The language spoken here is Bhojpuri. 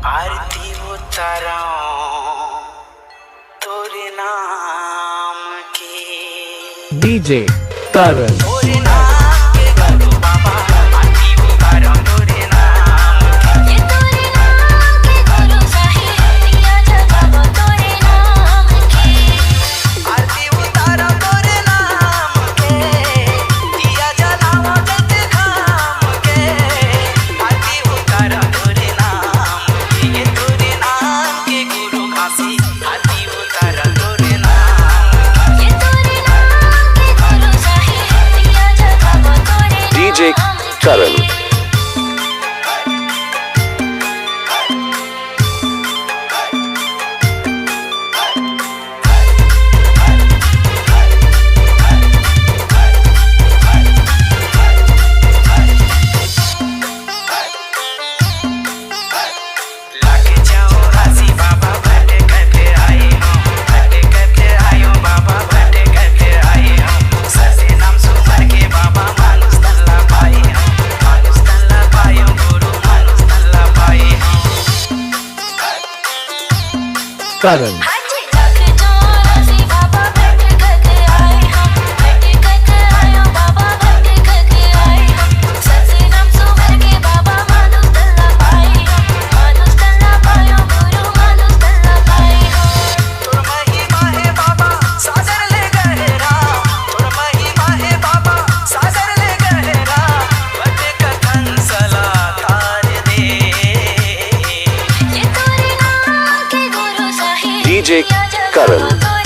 आरती उतारा तोरे नाम की डीजे करण तोरे नाम के गलू बाबा आरती उतारा तोरे नाम ये तोरे नाम के गुरु साहिब दिया जगावो तोरे नाम के आरती उतारा तोरे नाम के दिया जलाओ जग खाम के आरती उतारा तोरे नाम के ये तोरे नाम के गुरु खासी आरती उतारा तोरे नाम ये तोरे नाम के गुरु साहिब दिया जगावो तोरे नाम डीजे करण लाके जाओ रासी बाबा भटे करके आए हम भटे करके आयो बाबा भटे करके आए हम ससे नाम सुमर के बाबा मानुस तल्ला पाए हम मानुस तल्ला पाए गुरु मानुस तल्ला पाए हम करण हाजी लख जोरासी बाबा भट करके आए हम भट करके आयो बाबा भट करके आए हम ससे नाम सुमर के बाबा मानुस तल्ला पाए हम मानुस तल्ला पायो गुरु मानुस तल्ला पाए हम तोर महिमा है बाबा सागर ले गहरा तोर महिमा है बाबा सागर ले गहरा भटे कथन सला तार दे ये तोरे नाम के गुरु साहिब डीजे दिया जगावो करण तोरे